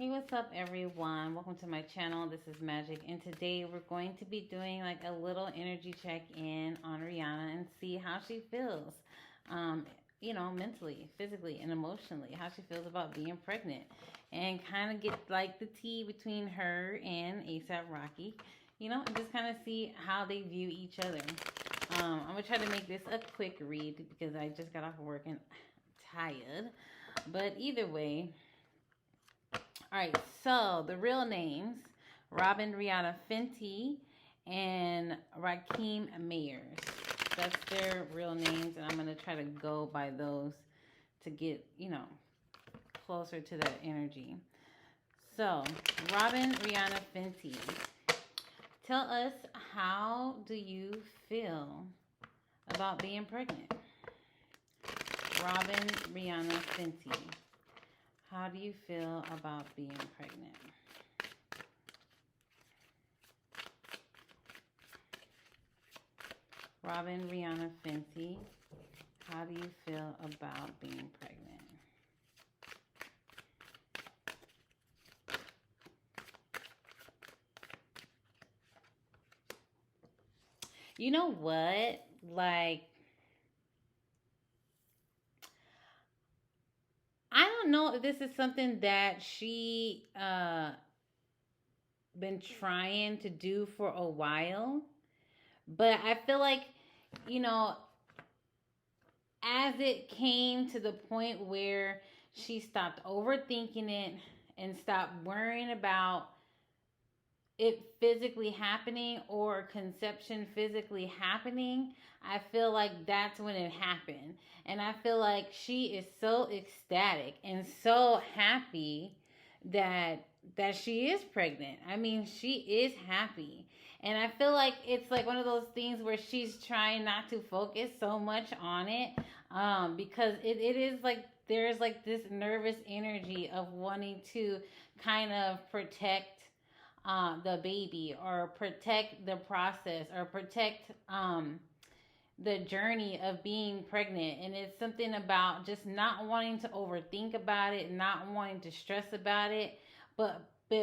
Hey, what's up, everyone? Welcome to my channel. This is Magic, and today we're going to be doing like a little energy check-in on Rihanna and see how she feels, um, mentally, physically, and emotionally, how she feels about being pregnant, and kind of get like the tea between her and ASAP Rocky, and just kind of see how they view each other. I'm gonna try to make this a quick read because I just got off of work and tired, but either way. All right, so the real names: Robin Rihanna Fenty and Rakeem Mayers. That's their real names, and I'm going to try to go by those to get, closer to that energy. So, Robin Rihanna Fenty, tell us, how do you feel about being pregnant? Robin Rihanna Fenty, how do you feel about being pregnant? Robin Rihanna Fenty, how do you feel about being pregnant? You know what? Like, I don't know if this is something that she been trying to do for a while, but I feel like, you know, as it came to the point where she stopped overthinking it and stopped worrying about it physically happening or conception physically happening, I feel like that's when it happened. And I feel like she is so ecstatic and so happy that she is pregnant. I mean, she is happy. And I feel like it's like one of those things where she's trying not to focus so much on it, because it is like there's like this nervous energy of wanting to kind of protect the baby, or protect the process, or protect the journey of being pregnant. And it's something about just not wanting to overthink about it, not wanting to stress about it, but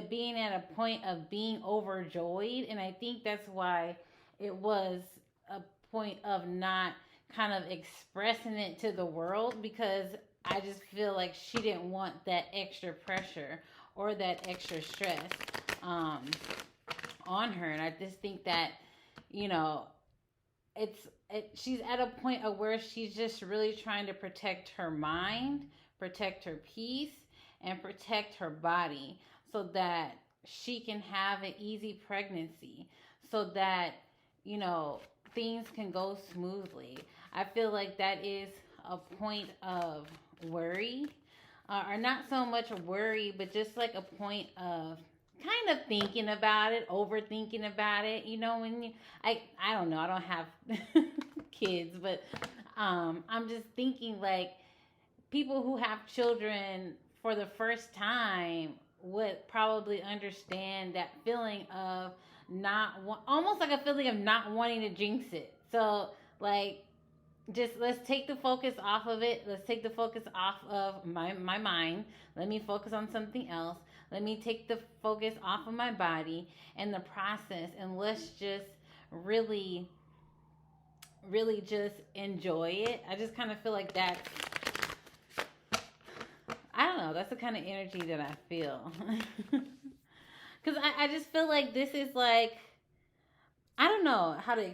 being at a point of being overjoyed. And I think that's why it was a point of not kind of expressing it to the world, because I just feel like she didn't want that extra pressure or that extra stress um, on her. And I just think that, you know, she's at a point of where she's just really trying to protect her mind, protect her peace, and protect her body, so that she can have an easy pregnancy, so that, things can go smoothly. I feel like that is a point of worry, or not so much worry, but just like a point of kind of thinking about it, overthinking about it. When I don't know, I don't have kids, but I'm just thinking like people who have children for the first time would probably understand that feeling of almost like a feeling of not wanting to jinx it. So like, just let's take the focus off of it. Let's take the focus off of my mind. Let me focus on something else. Let me take the focus off of my body and the process, and let's just really, really just enjoy it. I just kind of feel like that's, I don't know, that's the kind of energy that I feel. Because I just feel like this is like, I don't know how to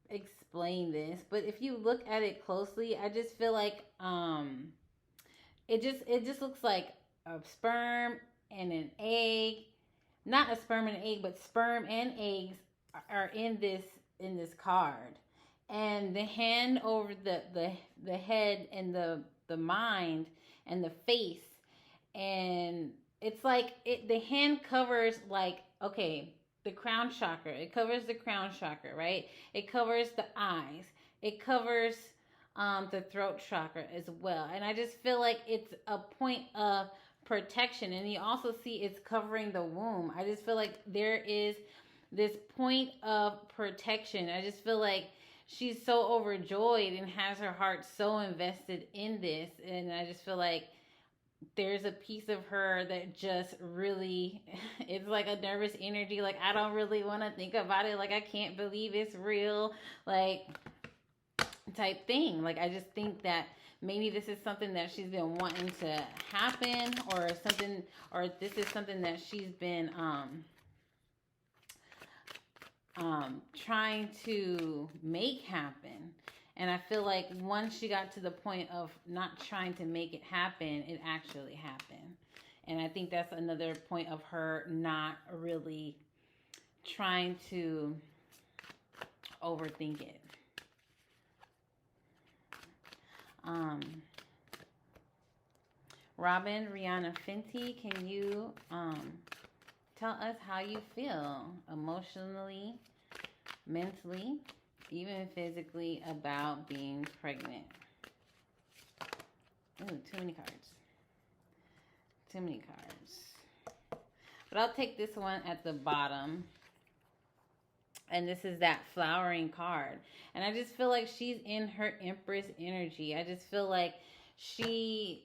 explain this, but if you look at it closely, I just feel like it just looks like a sperm and an egg. Not a sperm and an egg, but sperm and eggs are in this card. And the hand over the head, and the mind and the face, and it's like the hand covers, like, okay, the crown chakra. It covers the crown chakra, right? It covers the eyes. It covers the throat chakra as well. And I just feel like it's a point of protection. And you also see it's covering the womb. I just feel like there is this point of protection. I just feel like she's so overjoyed and has her heart so invested in this. And I just feel like there's a piece of her that just really it's like a nervous energy, like I don't really want to think about it, like I can't believe it's real, like type thing. Like I just think that maybe this is something that she's been wanting to happen, or something, or this is something that she's been trying to make happen. And I feel like once she got to the point of not trying to make it happen, it actually happened. And I think that's another point of her not really trying to overthink it. Um, Robin, Rihanna, Fenty, can you tell us how you feel emotionally, mentally, even physically about being pregnant? Ooh, too many cards. Too many cards. But I'll take this one at the bottom. And this is that flowering card. And I just feel like she's in her Empress energy. I just feel like she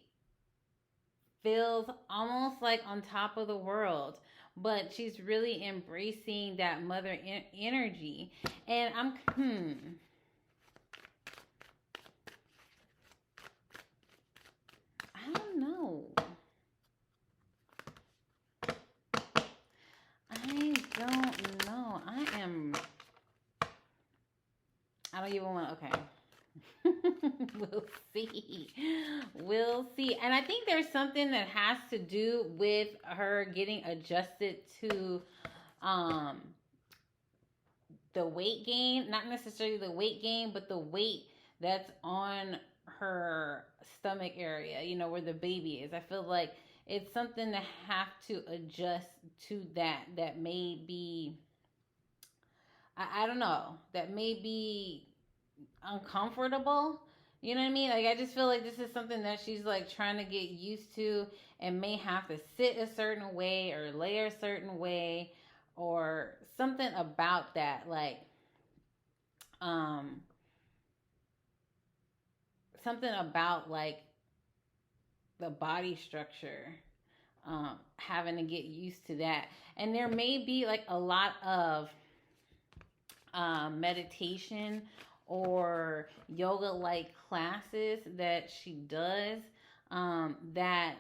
feels almost like on top of the world, but she's really embracing that mother energy. And I don't know. I don't know. I don't even want to. Okay. We'll see. We'll see. And I think there's something that has to do with her getting adjusted to um the weight gain, not necessarily the weight gain, but the weight that's on her stomach area, where the baby is. I feel like it's something to have to adjust to that may be, I don't know, that may be uncomfortable. You know what I mean? Like I just feel like this is something that she's like trying to get used to, and may have to sit a certain way or lay a certain way, or something about that, like um something about like the body structure, having to get used to that. And there may be like a lot of meditation or yoga like classes that she does, that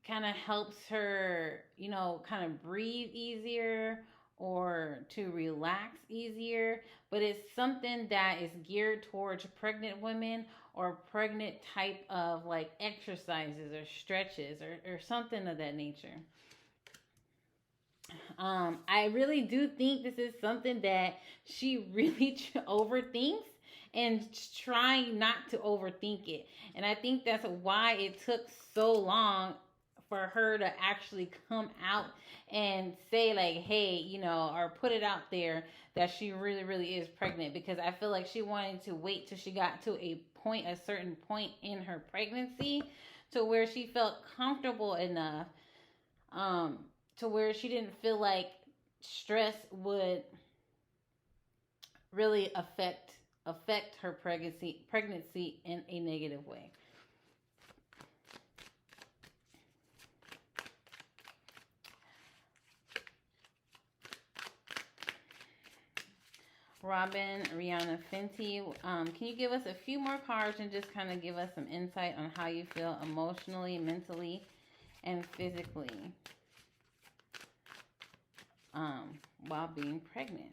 kind of helps her, kind of breathe easier or to relax easier. But it's something that is geared towards pregnant women, or pregnant type of like exercises or stretches, or something of that nature. I really do think this is something that she really overthinks, and trying not to overthink it. And I think that's why it took so long for her to actually come out and say, like, hey, or put it out there that she really, really is pregnant. Because I feel like she wanted to wait till she got to a certain point in her pregnancy, to where she felt comfortable enough, um, to where she didn't feel like stress would really affect her pregnancy in a negative way. Robin, Rihanna, Fenty, can you give us a few more cards and just kind of give us some insight on how you feel emotionally, mentally, and physically, while being pregnant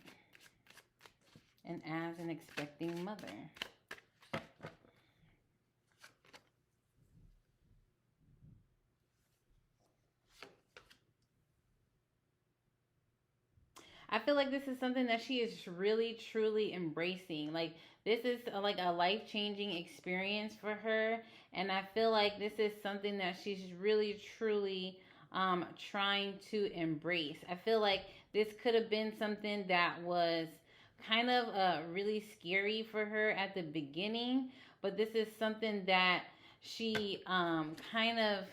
and as an expecting mother? I feel like this is something that she is really truly embracing. Like this is like a life-changing experience for her, and I feel like this is something that she's really truly trying to embrace. I feel like this could have been something that was kind of really scary for her at the beginning, but this is something that she kind of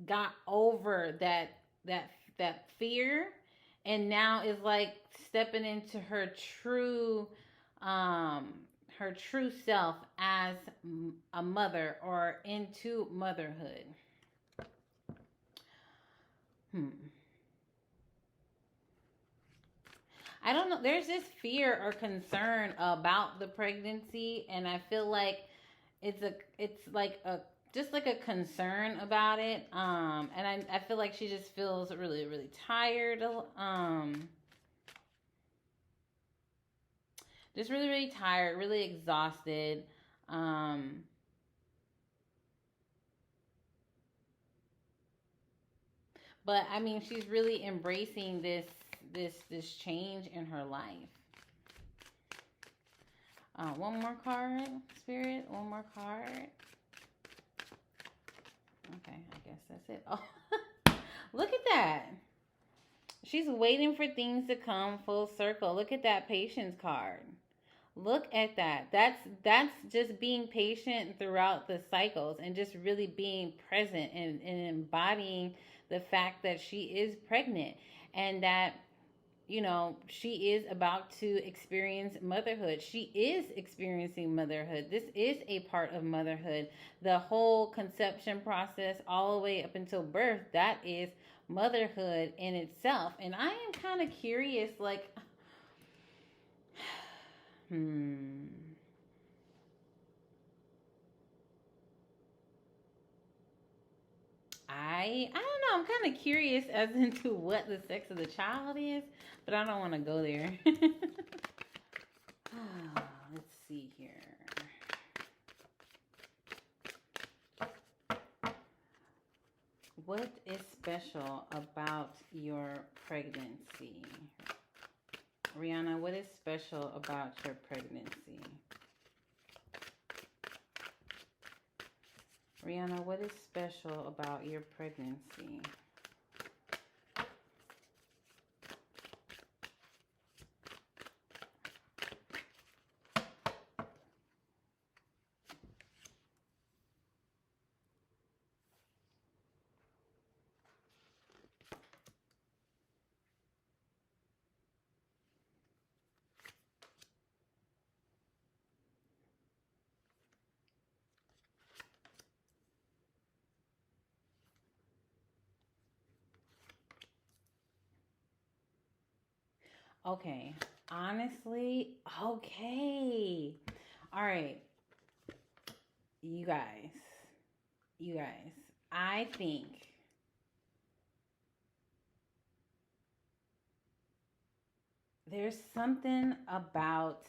got over that fear, and now is like stepping into um her true self as a mother or into motherhood. Hmm. I don't know. There's this fear or concern about the pregnancy, and I feel like it's like a just like a concern about it. And I feel like she just feels really really tired. Just really really tired, really exhausted. Um, but I mean, she's really embracing this change in her life. One more card, Spirit. One more card. Okay, I guess that's it. Oh, look at that. She's waiting for things to come full circle. Look at that patience card. Look at that. That's just being patient throughout the cycles and just really being present and embodying the fact that she is pregnant and that she is about to experience motherhood. She is experiencing motherhood. This is a part of motherhood. The whole conception process, all the way up until birth, that is motherhood in itself. And I am kind of curious, like, hmm. I don't know. I'm kind of curious as into what the sex of the child is, but I don't want to go there. Let's see here. What is special about your pregnancy? Rihanna, what is special about your pregnancy? Rihanna, what is special about your pregnancy? Okay. Honestly, okay. All right. You guys. You guys. I think there's something about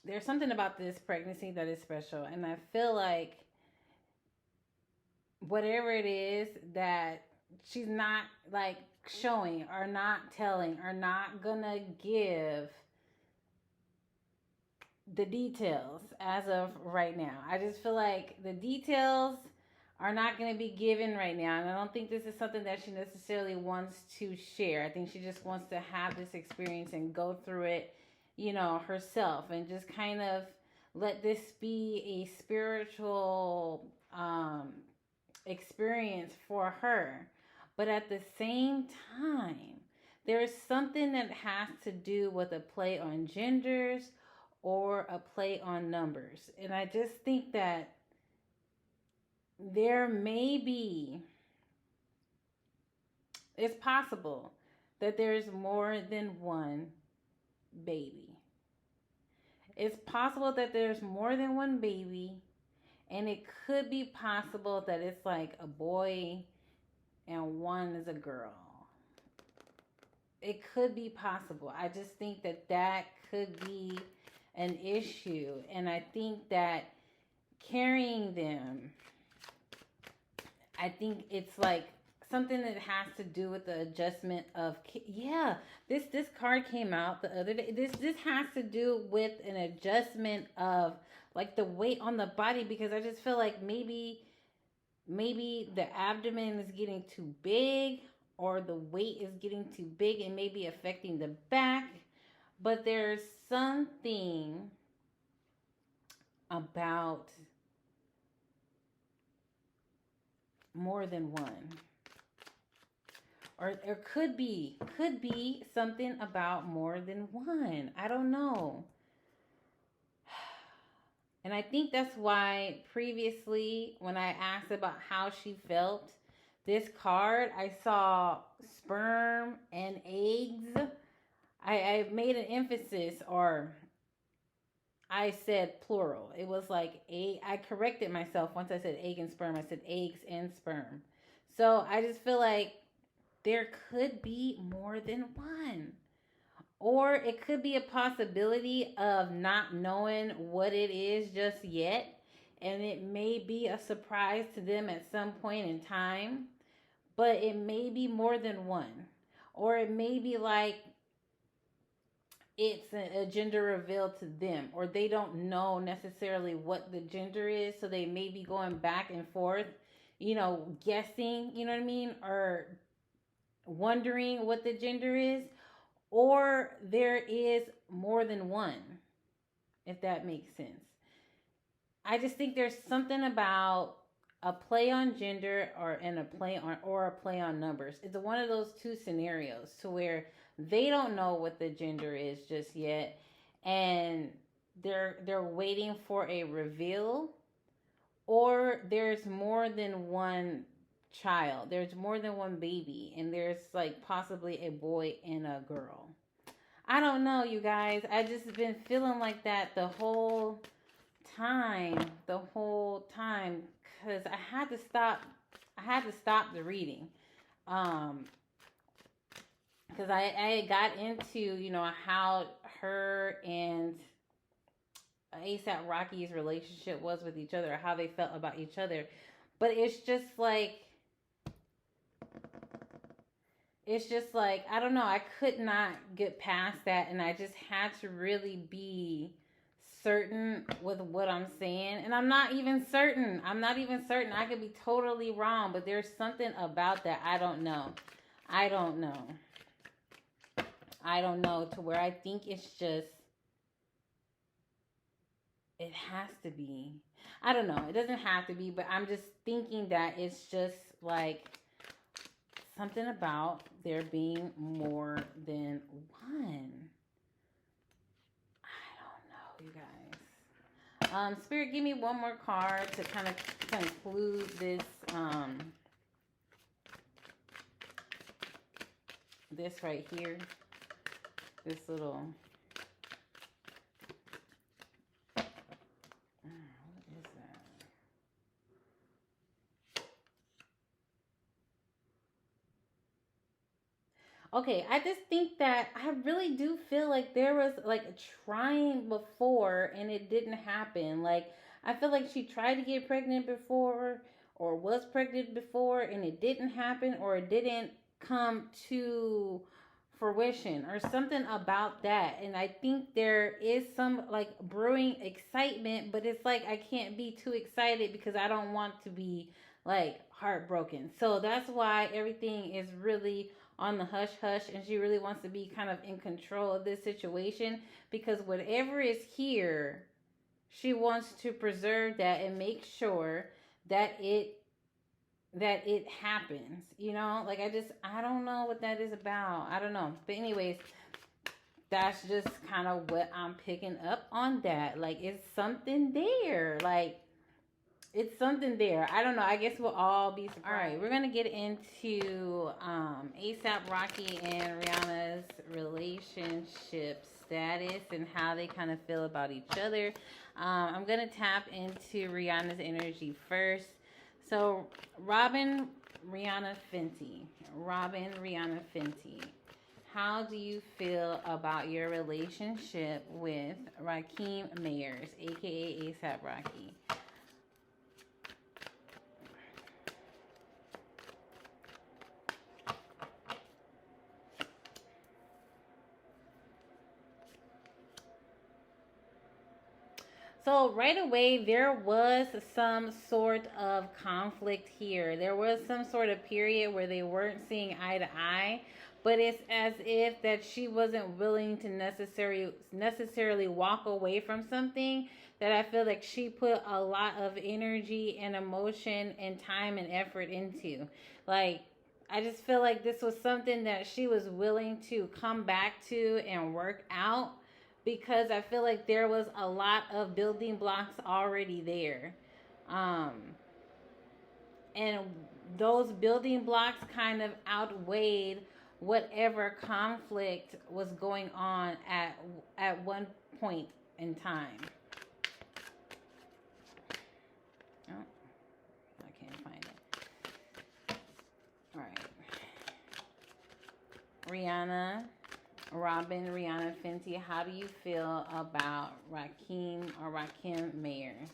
this pregnancy that is special, and I feel like whatever it is that she's not like showing or not telling or not gonna give the details as of right now. I just feel like the details are not going to be given right now. And I don't think this is something that she necessarily wants to share. I think she just wants to have this experience and go through it, herself and just kind of let this be a spiritual experience for her. But at the same time, there's something that has to do with a play on genders or a play on numbers. And I just think that there may be, it's possible that there's more than one baby. It's possible that there's more than one baby, and it could be possible that it's like a boy and one is a girl. It could be possible. I just think that that could be an issue. And I think that carrying them, I think it's like something that has to do with the adjustment of, yeah, this card came out the other day. This has to do with an adjustment of like the weight on the body, because I just feel like maybe the abdomen is getting too big or the weight is getting too big and maybe affecting the back. But there's something about more than one. or could be something about more than one. I don't know. And I think that's why previously, when I asked about how she felt, this card, I saw sperm and eggs. I made an emphasis, or I said plural. It was like egg. I corrected myself once I said egg and sperm. I said eggs and sperm. So I just feel like there could be more than one. Or it could be a possibility of not knowing what it is just yet. And it may be a surprise to them at some point in time. But it may be more than one. Or it may be like it's a gender reveal to them, or they don't know necessarily what the gender is, so they may be going back and forth, guessing, you know what I mean, or wondering what the gender is, or there is more than one, if that makes sense. I just think there's something about a play on gender, or a play on numbers. It's one of those two scenarios to where they don't know what the gender is just yet, and they're waiting for a reveal, or there's more than one child. There's more than one baby, and there's like possibly a boy and a girl. I don't know, you guys. I just been feeling like that the whole time, because I had to stop. I had to stop the reading, because I got into how her and ASAP Rocky's relationship was with each other, how they felt about each other, but it's just like I don't know. I could not get past that, and I just had to really be certain with what I'm saying. And I'm not even certain. I could be totally wrong, but there's something about that. I don't know. To where I think it has to be. I don't know. It doesn't have to be, but I'm just thinking that it's just like something about there being more than one. I don't know, you guys. Spirit, give me one more card to kind of conclude this right here. This little. What is that? Okay, I just think that I really do feel like there was like a trying before and it didn't happen. Like, I feel like she tried to get pregnant before, or was pregnant before, and it didn't happen, or it didn't come to fruition, or something about that. And I think there is some like brewing excitement, but it's like I can't be too excited because I don't want to be like heartbroken. So that's why everything is really on the hush hush, and she really wants to be kind of in control of this situation, because whatever is here, she wants to preserve that and make sure that it happens, like I don't know what that is about. I don't know. But anyways, that's just kind of what I'm picking up on. That like it's something there. Like it's something there. I don't know. I guess we'll all be surprised. All right, we're gonna get into ASAP Rocky and Rihanna's relationship status and how they kind of feel about each other. I'm gonna tap into Rihanna's energy first. So, Robin, Rihanna, Fenty. How do you feel about your relationship with Rakim Mayers, aka ASAP Rocky? So right away, there was some sort of conflict here. There was some sort of period where they weren't seeing eye to eye, but it's as if that she wasn't willing to necessarily walk away from something that I feel like she put a lot of energy and emotion and time and effort into. Like, I just feel like this was something that she was willing to come back to and work out, because I feel like there was a lot of building blocks already there. Um, and those building blocks kind of outweighed whatever conflict was going on at one point in time. Oh, I can't find it. All right. Rihanna Fenty, how do you feel about Rakim Mayers?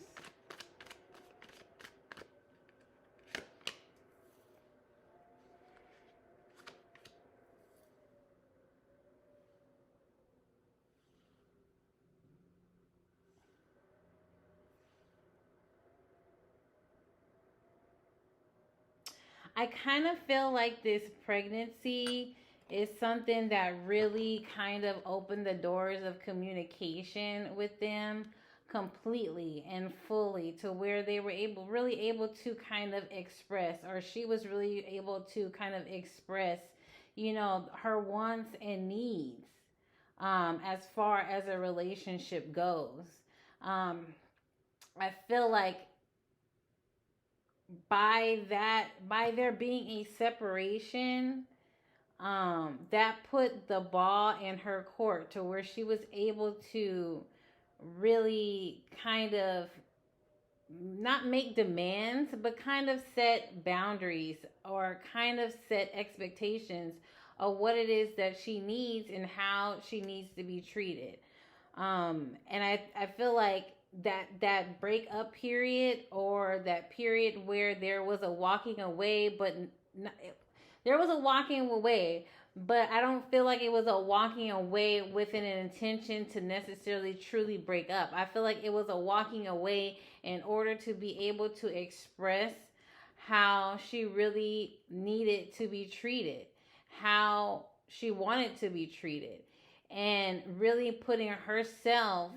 I kind of feel like this pregnancy is something that really kind of opened the doors of communication with them completely and fully, to where they were really able to kind of express, or she was really able to kind of express, her wants and needs, as far as a relationship goes. Um, I feel like by there being a separation, that put the ball in her court, to where she was able to really kind of not make demands, but kind of set boundaries, or kind of set expectations of what it is that she needs and how she needs to be treated. And I feel like that breakup period, or that period where there was a walking away, but n- there was a walking away, but I don't feel like it was a walking away with an intention to necessarily truly break up. I feel like it was a walking away in order to be able to express how she really needed to be treated, how she wanted to be treated, and really putting herself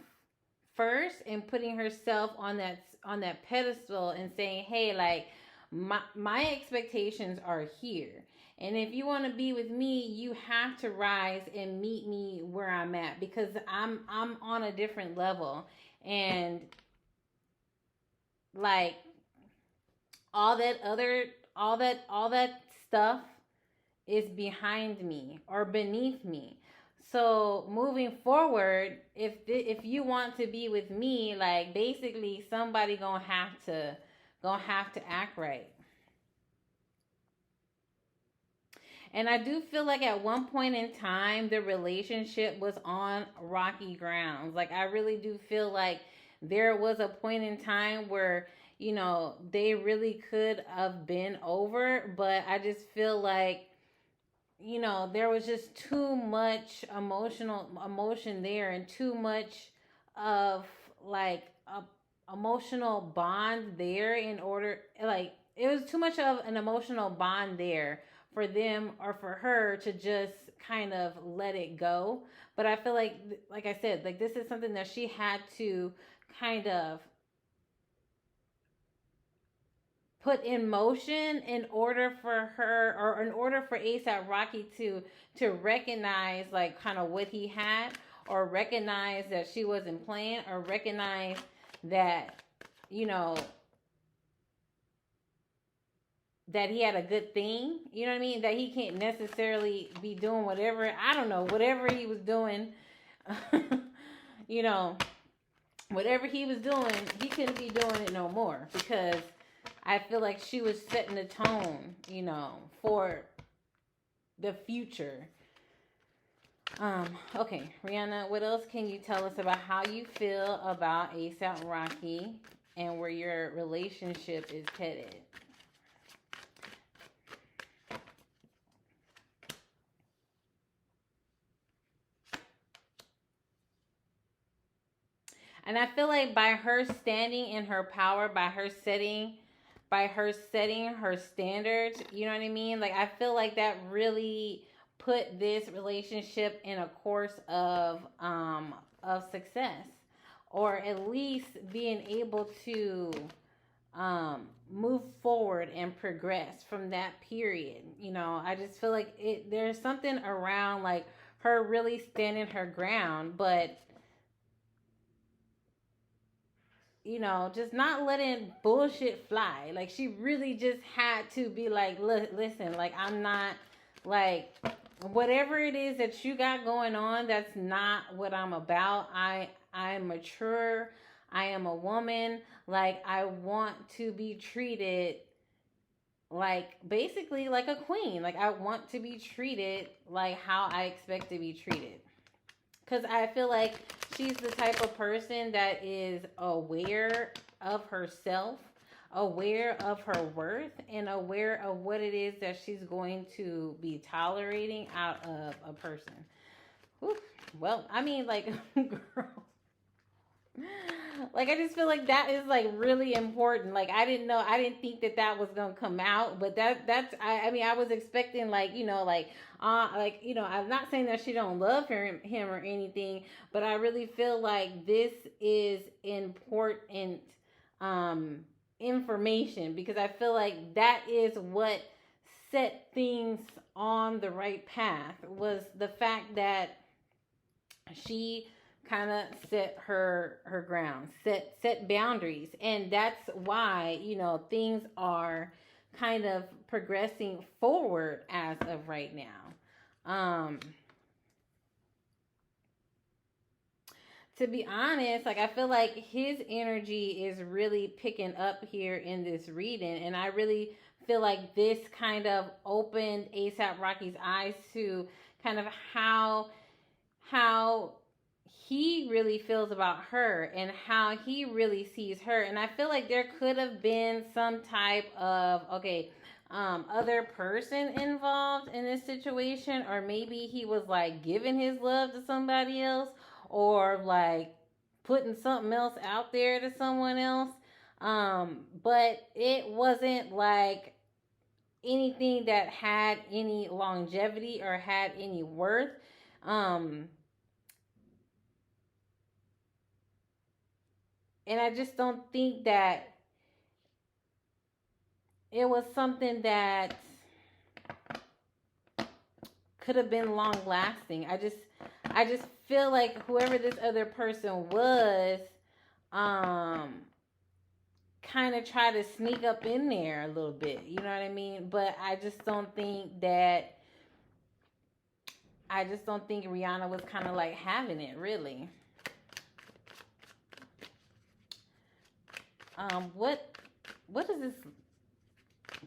first, and putting herself on that pedestal, and saying, hey, like, my expectations are here, and if you want to be with me, you have to rise and meet me where I'm at, because I'm on a different level. And like, all that other all that stuff is behind me or beneath me. So moving forward, if you want to be with me, like, basically somebody gonna have to act right. And I do feel like at one point in time, the relationship was on rocky grounds. Like, I really do feel like there was a point in time where, they really could have been over. But I just feel like, there was just too much emotion there, and too much of, like, a emotional bond there, in order, like, it was too much of an emotional bond there for them, or for her to just kind of let it go. But I feel like I said, like, this is something that she had to kind of put in motion, in order for her, or in order for ASAP Rocky to recognize, like, kind of what he had, or recognize that she wasn't playing, or recognize that, you know that he had a good thing. You know what I mean? That he can't necessarily be doing whatever, I don't know, whatever he was doing. you know, Whatever he was doing, he couldn't be doing it no more, because I feel like she was setting the tone, for the future. Okay, Rihanna, what else can you tell us about how you feel about ASAP Rocky and where your relationship is headed? And I feel like by her standing in her power, by her setting her standards, you know what I mean? Like, I feel like that really put this relationship in a course of success, or at least being able to move forward and progress from that period. I just feel like there's something around like her really standing her ground, but just not letting bullshit fly. Like she really just had to be like, look, listen, like I'm not like whatever it is that you got going on, that's not what I'm about. I'm mature. I am a woman. Like I want to be treated like basically like a queen. Like I want to be treated like how I expect to be treated. Because I feel like she's the type of person that is aware of herself, aware of her worth, and aware of what it is that she's going to be tolerating out of a person. Whew. Well, I mean, like, girl, like I just feel like that is like really important. Like I didn't think that that was gonna come out, but I mean I was expecting like I'm not saying that she don't love him or anything, but I really feel like this is important um information, because I feel like that is what set things on the right path, was the fact that she kind of set her ground, set boundaries, and that's why things are kind of progressing forward as of right now. To be honest, like I feel like his energy is really picking up here in this reading, and I really feel like this kind of opened ASAP Rocky's eyes to kind of how he really feels about her and how he really sees her. And I feel like there could have been some type of other person involved in this situation, or maybe he was like giving his love to somebody else, or like putting something else out there to someone else. But it wasn't like anything that had any longevity or had any worth. And I just don't think that it was something that could have been long lasting. I just feel like whoever this other person was, kind of try to sneak up in there a little bit. You know what I mean? But I just don't think Rihanna was kind of like having it really. What is this?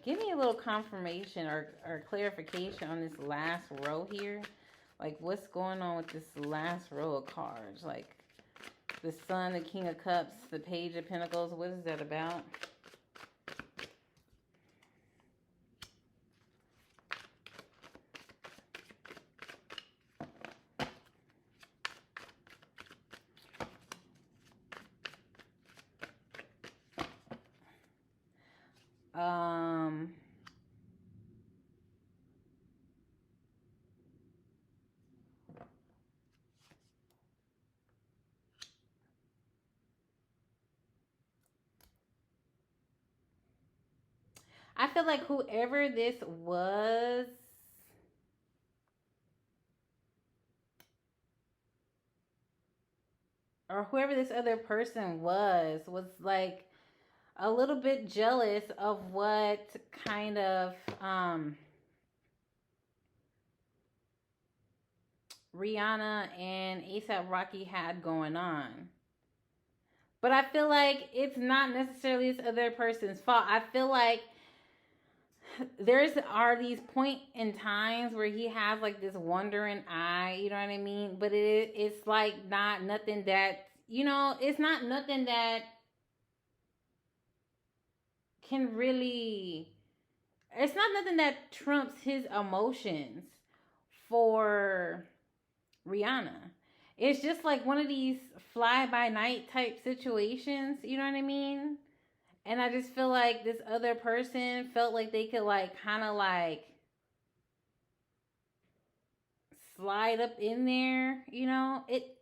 Give me a little confirmation or clarification on this last row here. Like, what's going on with this last row of cards? Like, the Sun, the King of Cups, the Page of Pentacles. What is that about? Um, I feel like whoever this was, or whoever this other person was like a little bit jealous of what kind of Rihanna and ASAP Rocky had going on. But I feel like it's not necessarily this other person's fault. I feel like there's are these point in times where he has like this wandering eye, you know what I mean? But it's like not nothing that it's not nothing that can really, it's not nothing that trumps his emotions for Rihanna. It's just like one of these fly by night type situations, you know what I mean? And I just feel like this other person felt like they could like kind of like slide up in there, it.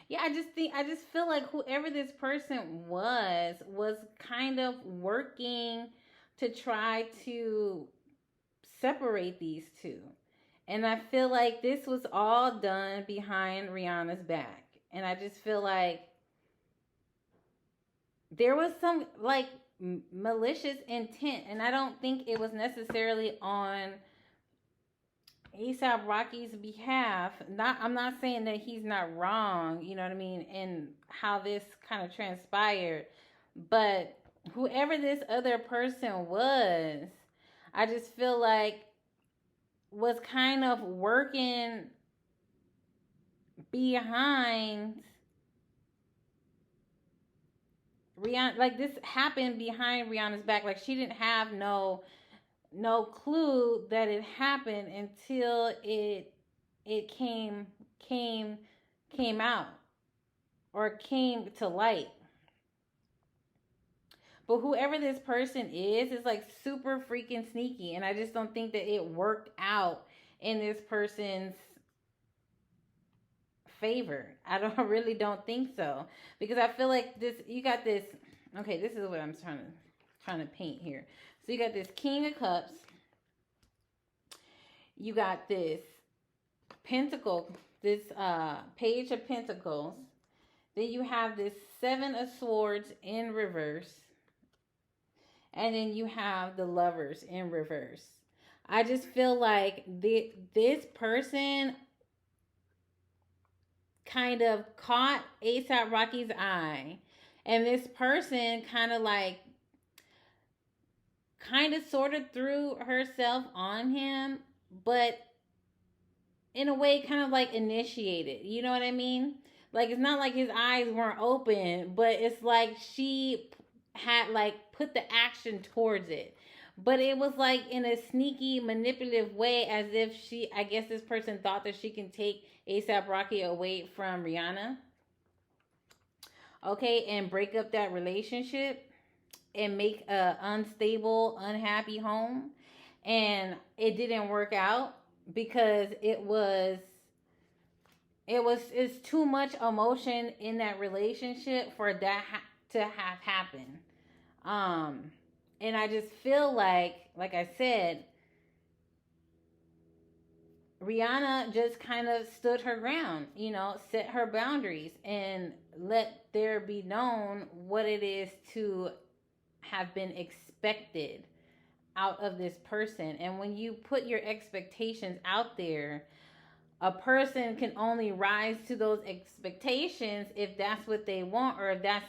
Yeah, I just feel like whoever this person was kind of working to try to separate these two. And I feel like this was all done behind Rihanna's back. And I just feel like there was some like malicious intent, and I don't think it was necessarily on ASAP Rocky's behalf. Not, I'm not saying that he's not wrong, you know what I mean, in how this kind of transpired, but whoever this other person was, I just feel like was kind of working behind Rihanna. Like this happened behind Rihanna's back. Like she didn't have no clue that it happened until it came came out or came to light. But whoever this person is like super freaking sneaky, and I just don't think that it worked out in this person's favor. I don't really don't think so, because I feel like this you got this. Okay, this is what I'm trying to paint here. So you got this King of Cups. You got this Pentacle, this Page of Pentacles. Then you have this Seven of Swords in reverse. And then you have the Lovers in reverse. I just feel like this person kind of caught ASAP Rocky's eye. And this person kind of sort of threw herself on him, but in a way kind of like initiated. You know what I mean? Like it's not like his eyes weren't open, but it's like she had like put the action towards it. But it was like in a sneaky, manipulative way, as if I guess this person thought that she can take ASAP Rocky away from Rihanna. Okay, and break up that relationship and make a unstable, unhappy home. And it didn't work out because it's too much emotion in that relationship for that to have happened. And I just feel like I said, Rihanna just kind of stood her ground, set her boundaries and let there be known what it is to have been expected out of this person. And when you put your expectations out there, a person can only rise to those expectations if that's what they want or if that's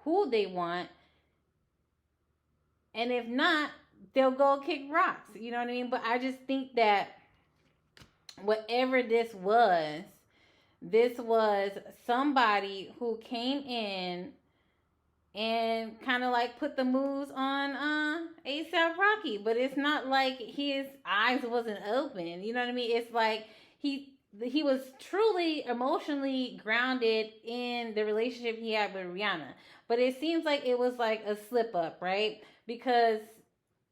who they want. And if not, they'll go kick rocks. You know what I mean? But I just think that whatever this was somebody who came in and kind of like put the moves on ASAP Rocky. But it's not like his eyes wasn't open. You know what I mean? It's like he was truly emotionally grounded in the relationship he had with Rihanna. But it seems like it was like a slip up, right? Because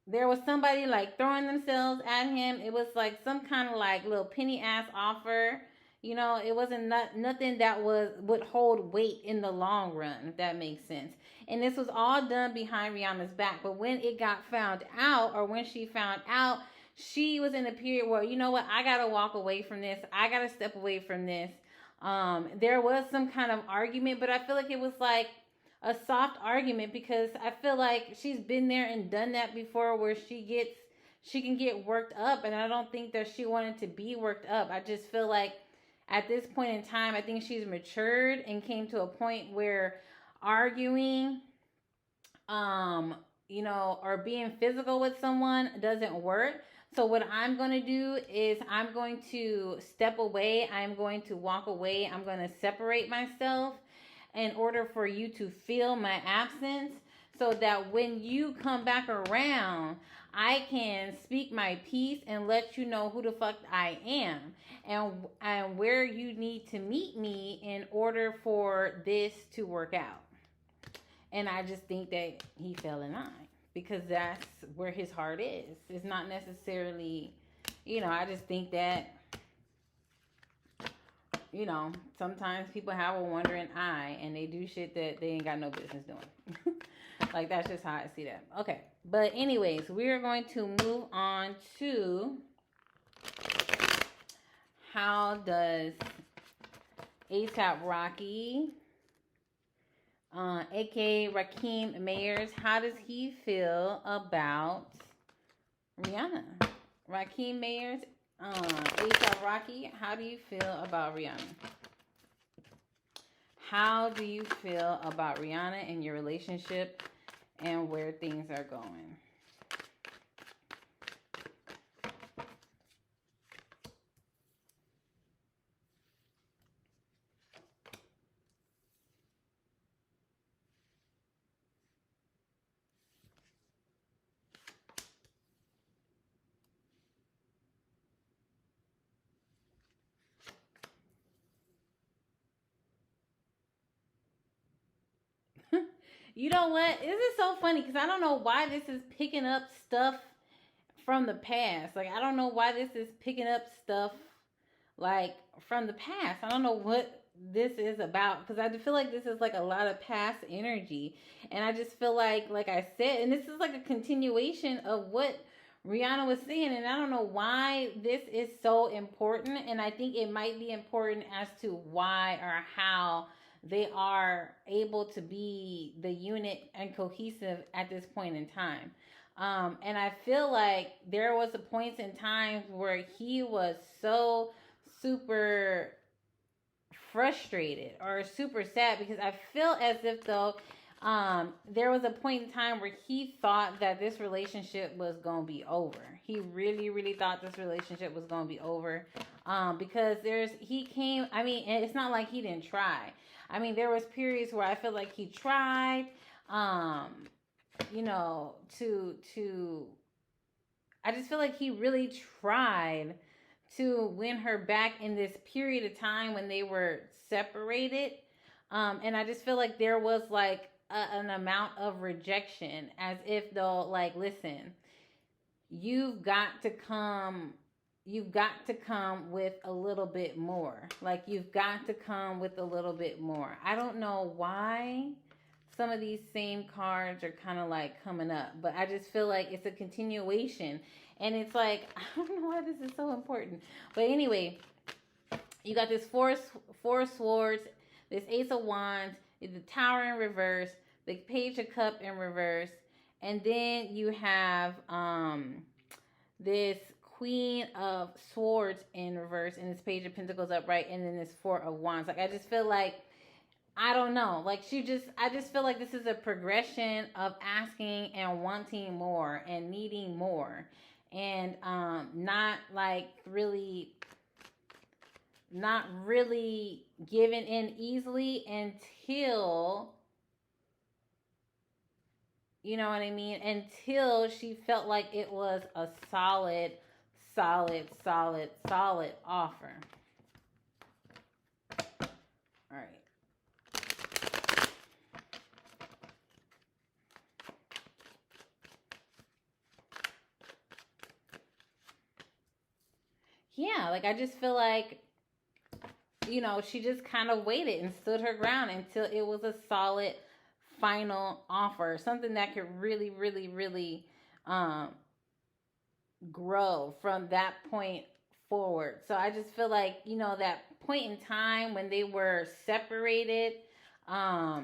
there was somebody like throwing themselves at him. It was like some kind of like little penny ass offer. It wasn't nothing that would hold weight in the long run, if that makes sense. And this was all done behind Rihanna's back. But when it got found out, or when she found out, she was in a period where, you know what, I gotta walk away from this. I gotta step away from this. There was some kind of argument, but I feel like it was like a soft argument, because I feel like she's been there and done that before, where she can get worked up, and I don't think that she wanted to be worked up. I just feel like at this point in time, I think she's matured and came to a point where arguing, or being physical with someone doesn't work. So what I'm going to do is I'm going to step away. I'm going to walk away. I'm going to separate myself in order for you to feel my absence, so that when you come back around, I can speak my piece and let you know who the fuck I am, and where you need to meet me in order for this to work out. And I just think that he fell in line, because that's where his heart is. It's not necessarily, I just think that you know, sometimes people have a wandering eye and they do shit that they ain't got no business doing. Like, that's just how I see that. Okay. But, anyways, we are going to move on to how does ASAP Rocky, aka Rakim Mayers, how does he feel about Rihanna? Rakim Mayers, ASAP Rocky, how do you feel about Rihanna? How do you feel about Rihanna and your relationship and where things are going? You know what? This is so funny because I don't know why this is picking up stuff from the past. Like, I don't know why this is picking up stuff like from the past. I don't know what this is about because I feel like this is like a lot of past energy, and I just feel like I said, and this is like a continuation of what Rihanna was saying, and I don't know why this is so important, and I think it might be important as to why or how they are able to be the unit and cohesive at this point in time. And I feel like there was a points in time where he was so super frustrated or super sad because I feel as if though there was a point in time where he thought that this relationship was gonna be over. He really, really thought this relationship was gonna be over. Because he came. I mean, and it's not like he didn't try. I mean, there was periods where I feel like he tried. You know, to I just feel like he really tried to win her back in this period of time when they were separated. And I just feel like there was like an amount of rejection, as if though, like, listen, you've got to come. You've got to come with a little bit more. Like, you've got to come with a little bit more. I don't know why some of these same cards are kind of like coming up, but I just feel like it's a continuation, and it's like I don't know why this is so important, but anyway, you got this four swords, this ace of wands, the tower in reverse, the page of cup in reverse, and then you have this queen of swords in reverse, and this page of pentacles upright, and then this four of wands. Like, I just feel like I don't know. Like, I just feel like this is a progression of asking and wanting more and needing more, and not like not really giving in easily until, you know what I mean? Until she felt like it was a solid offer. All right. Yeah, like, I just feel like, you know, she just kind of waited and stood her ground until it was a solid final offer, something that could really, really, really um, grow from that point forward. So I just feel like, you know, that point in time when they were separated, I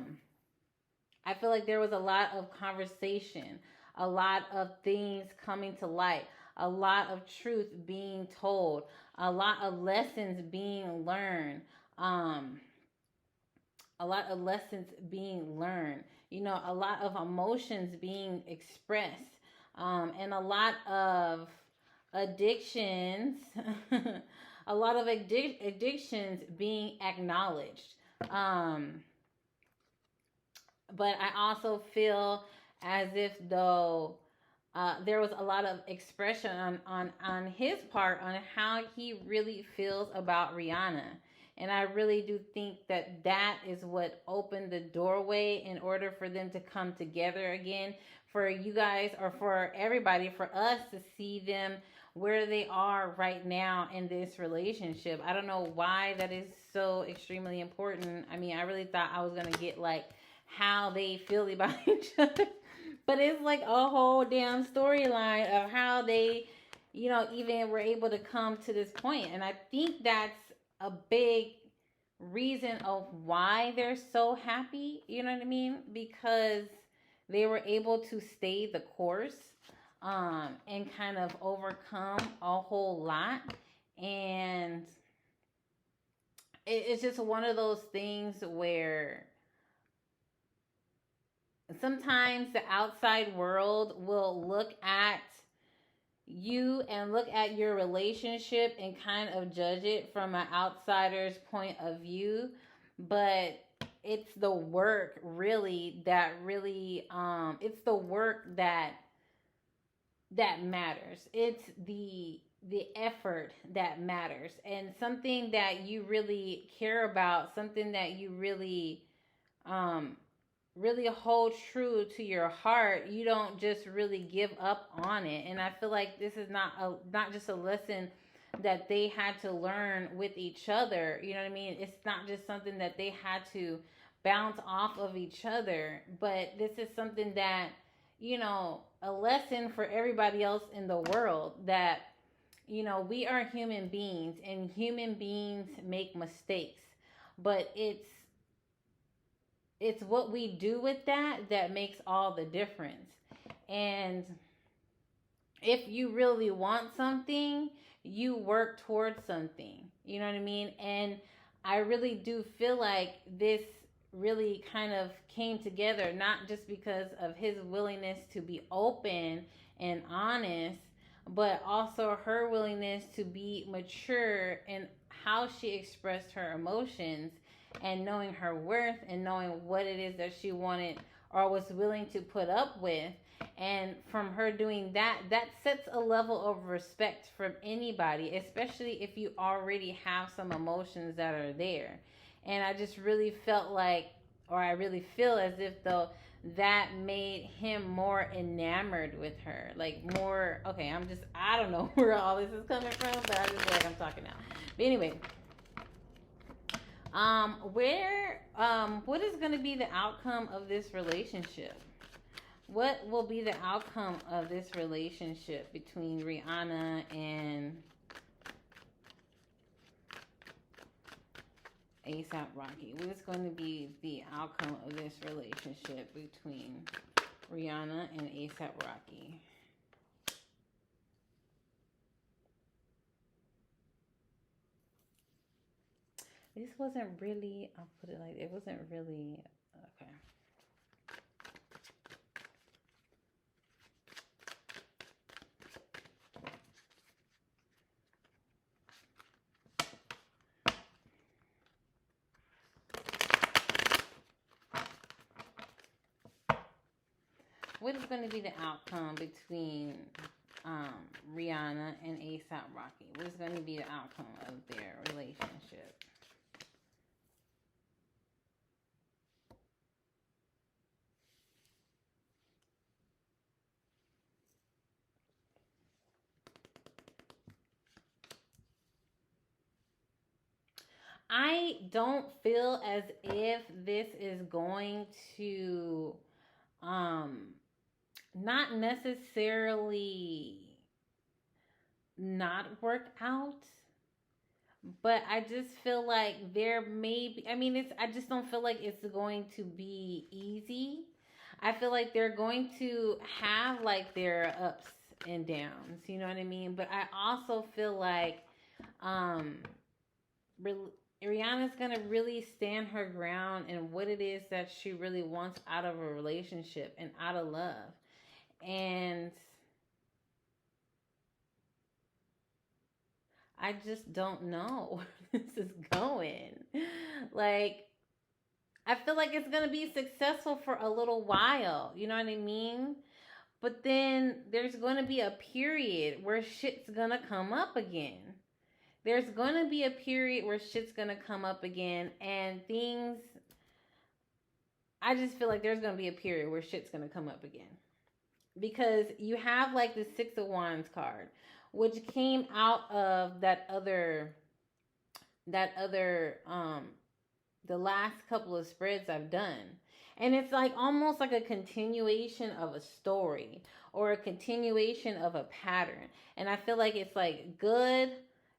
feel like there was a lot of conversation, a lot of things coming to light, a lot of truth being told, a lot of lessons being learned, um, a lot of lessons being learned, you know, a lot of emotions being expressed, and a lot of addictions, a lot of addictions being acknowledged. Um, but I also feel as if though there was a lot of expression on his part on how he really feels about Rihanna. And I really do think that that is what opened the doorway in order for them to come together again, for you guys, or for everybody, for us to see them where they are right now in this relationship. I don't know why that is so extremely important. I mean, I really thought I was going to get like how they feel about each other. But it's like a whole damn storyline of how they, even were able to come to this point. And I think that's a big reason of why they're so happy. You know what I mean? Because they were able to stay the course, and kind of overcome a whole lot. And it's just one of those things where sometimes the outside world will look at you and look at your relationship and kind of judge it from an outsider's point of view, but it's the work it's the work that matters. It's the effort that matters, and something that you really care about, something that you um really hold true to your heart. You don't just really give up on it. And I feel like this is not just a lesson that they had to learn with each other. You know what I mean? It's not just something that they had to bounce off of each other, but this is something that, a lesson for everybody else in the world, that we are human beings, and human beings make mistakes, but it's what we do with that makes all the difference. And if you really want something, you work towards something. You know what I mean? And I really do feel like this really kind of came together, not just because of his willingness to be open and honest, but also her willingness to be mature in how she expressed her emotions, and knowing her worth, and knowing what it is that she wanted or was willing to put up with. And from her doing that, that sets a level of respect from anybody, especially if you already have some emotions that are there. And I just really felt like, or I really feel as if though that made him more enamored with her. Like more, okay, I don't know where all this is coming from, but I just feel like I'm talking now. But anyway, what is going to be the outcome of this relationship? What will be the outcome of this relationship between Rihanna and ASAP Rocky? What is going to be the outcome of this relationship between Rihanna and ASAP Rocky? This wasn't really, I'll put it like, it wasn't really, okay. What is going to be the outcome between Rihanna and ASAP Rocky? What is going to be the outcome of their relationship? I don't feel as if this is going to um not necessarily not work out, but I just feel like there may be, I mean, I just don't feel like it's going to be easy. I feel like they're going to have like their ups and downs, you know what I mean? But I also feel like um Rihanna's gonna really stand her ground in what it is that she really wants out of a relationship and out of love. And I just don't know where this is going. Like, I feel like it's gonna be successful for a little while, you know what I mean? But then there's gonna be a period where shit's gonna come up again. There's gonna be a period where shit's gonna come up again, and things. I just feel like there's gonna be a period where shit's gonna come up again, because you have like the Six of Wands card, which came out of that other the last couple of spreads I've done. And it's like almost like a continuation of a story or a continuation of a pattern. And I feel like it's like good.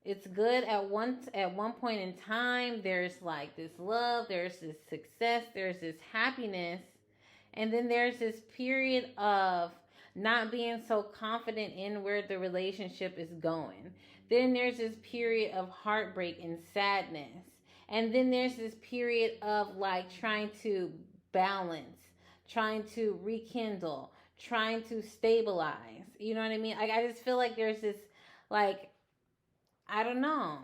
It's good at one point in time. There's like this love, there's this success, there's this happiness, and then there's this period of not being so confident in where the relationship is going. Then there's this period of heartbreak and sadness. And then there's this period of like trying to balance, trying to rekindle, trying to stabilize. You know what I mean? Like I just feel like there's this like I don't know.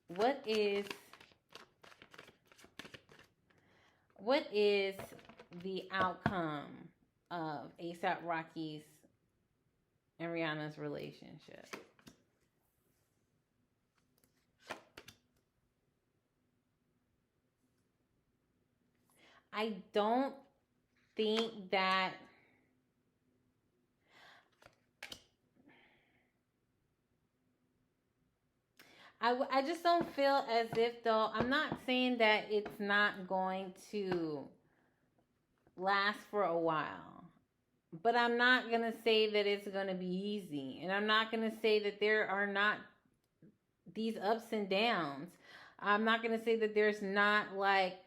What is what is the outcome of ASAP Rocky's and Rihanna's relationship? I don't think that I just don't feel as if though I'm not saying that it's not going to last for a while. But I'm not going to say that it's going to be easy. And I'm not going to say that there are not these ups and downs. I'm not going to say that there's not like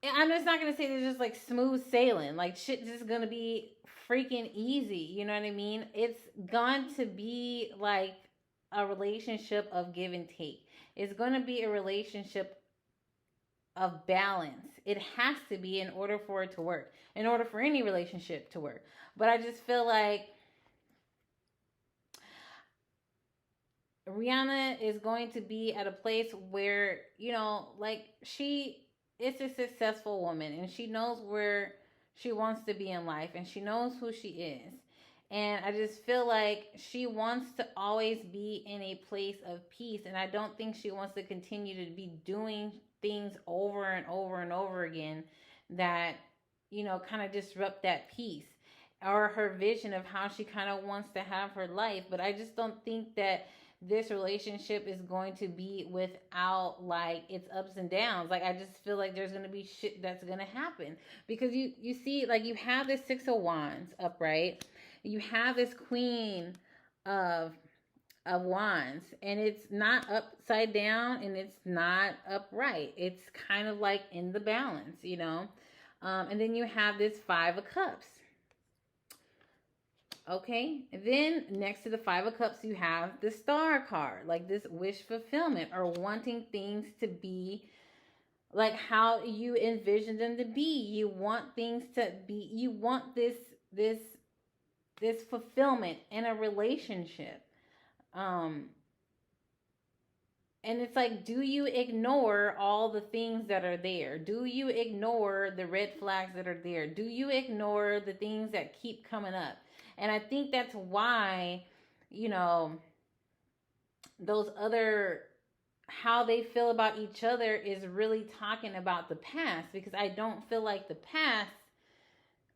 I'm just not going to say there's just like smooth sailing. Like shit just going to be freaking easy, you know what I mean? It's going to be like a relationship of give and take. It's going to be a relationship of balance. It has to be in order for it to work, in order for any relationship to work. But I just feel like Rihanna is going to be at a place where, you know, like she is a successful woman and she knows where she wants to be in life and she knows who she is. And I just feel like she wants to always be in a place of peace. And I don't think she wants to continue to be doing things over and over and over again that, you know, kind of disrupt that peace or her vision of how she kind of wants to have her life. But I just don't think that this relationship is going to be without like its ups and downs. Like I just feel like there's going to be shit that's going to happen because you see like you have this 6 of wands upright, you have this queen of wands, and it's not upside down and it's not upright, it's kind of like in the balance, you know. And then you have this 5 of cups. Okay, and then next to the 5 of cups, you have the star card, like this wish fulfillment or wanting things to be like how you envision them to be. You want things to be, you want this fulfillment in a relationship. Um, and it's like, do you ignore all the things that are there? Do you ignore the red flags that are there? Do you ignore the things that keep coming up? And I think that's why, you know, those other, how they feel about each other is really talking about the past, because I don't feel like the past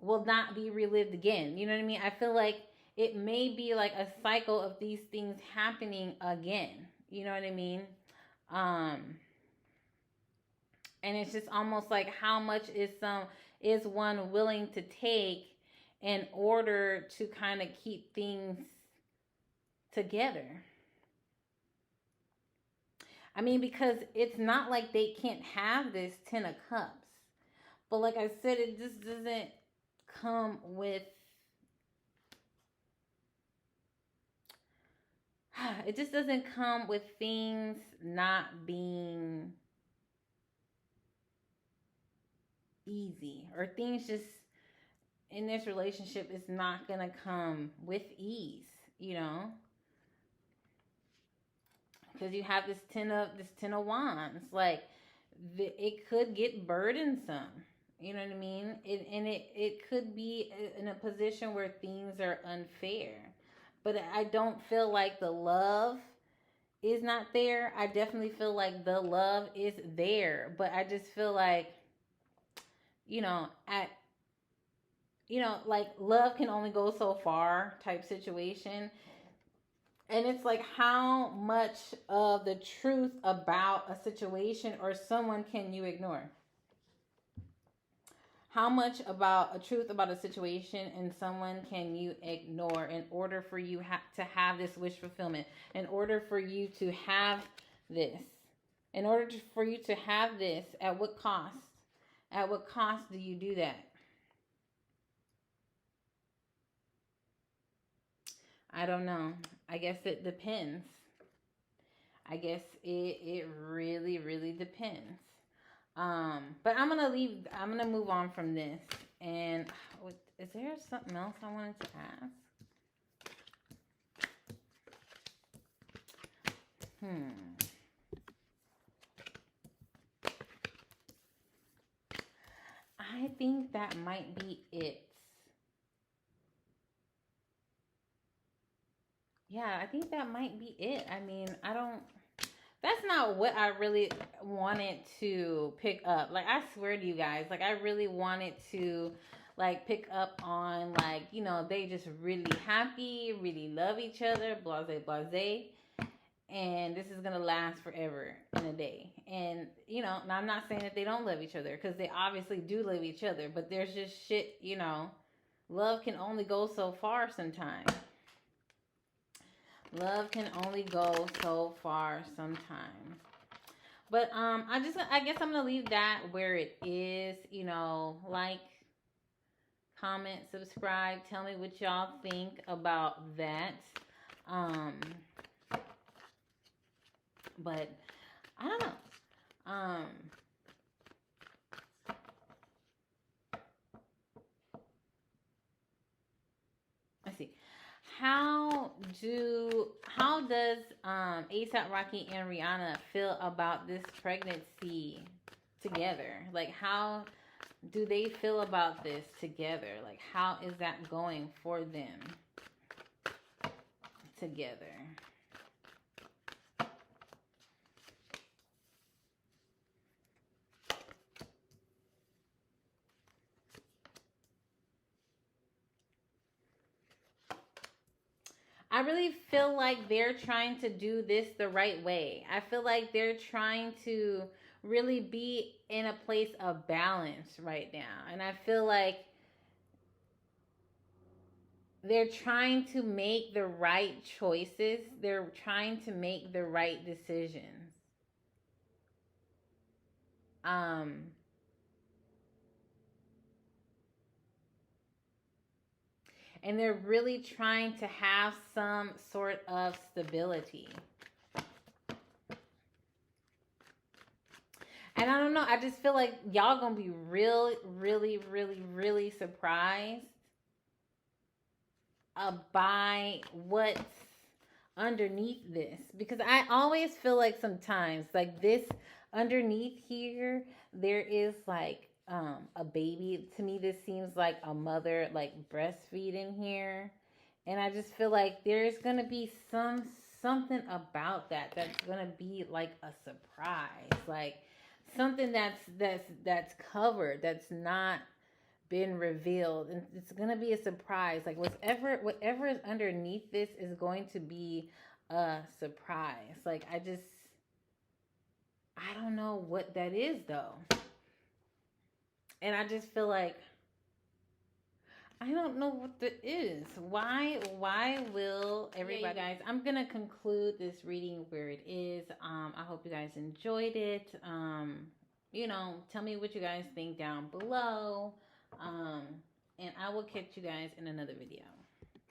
will not be relived again. You know what I mean? I feel like it may be like a cycle of these things happening again. You know what I mean? Um, and it's just almost like how much is one willing to take in order to kind of keep things together. I mean, because it's not like they can't have this 10 of cups, but like I said, it just doesn't come with it just doesn't come with things not being easy, or things just in this relationship is not gonna come with ease, you know, because you have this 10 of wands, like it could get burdensome. You know what I mean? It could be in a position where things are unfair, but I don't feel like the love is not there. I definitely feel like the love is there, but I just feel like, you know, at you know, like love can only go so far type situation. And it's like, how much of the truth about a situation or someone can you ignore? How much about a truth about a situation and someone can you ignore in order for you to have this wish fulfillment? In order for you to have this? In order for you to have this, at what cost? At what cost do you do that? I don't know. I guess it depends. I guess it really, really depends. But I'm gonna move on from this. And is there something else I wanted to ask? I think that might be it. Yeah, I think that might be it. I mean, I don't. That's not what I really wanted to pick up. Like, I swear to you guys, like, I really wanted to, like, pick up on, like, you know, they just really happy, really love each other, blase, blase. And this is going to last forever in a day. And, you know, I'm not saying that they don't love each other, because they obviously do love each other. But there's just shit, you know, love can only go so far sometimes. Love can only go so far sometimes. But I guess I'm gonna leave that where it is. You know, like, comment, subscribe, tell me what y'all think about that. Um, but I don't know. Let's see. How does ASAP Rocky and Rihanna feel about this pregnancy together? Like, how do they feel about this together? Like, how is that going for them together? I really feel like they're trying to do this the right way. I feel like they're trying to really be in a place of balance right now. And I feel like they're trying to make the right choices. They're trying to make the right decisions. Um and they're really trying to have some sort of stability. And I don't know, I just feel like y'all gonna be really, really, really, really surprised by what's underneath this. Because I always feel like sometimes, like, this underneath here, there is like a baby. To me, this seems like a mother, like, breastfeeding here. And I just feel like there's gonna be something about that's gonna be like a surprise, like something that's covered, that's not been revealed, and it's gonna be a surprise. Like, whatever is underneath this is going to be a surprise. Like, I don't know what that is though. And I just feel like I don't know what that is. Why will everybody? Yeah, you guys, I'm gonna conclude this reading where it is. I hope you guys enjoyed it. You know, tell me what you guys think down below. And I will catch you guys in another video.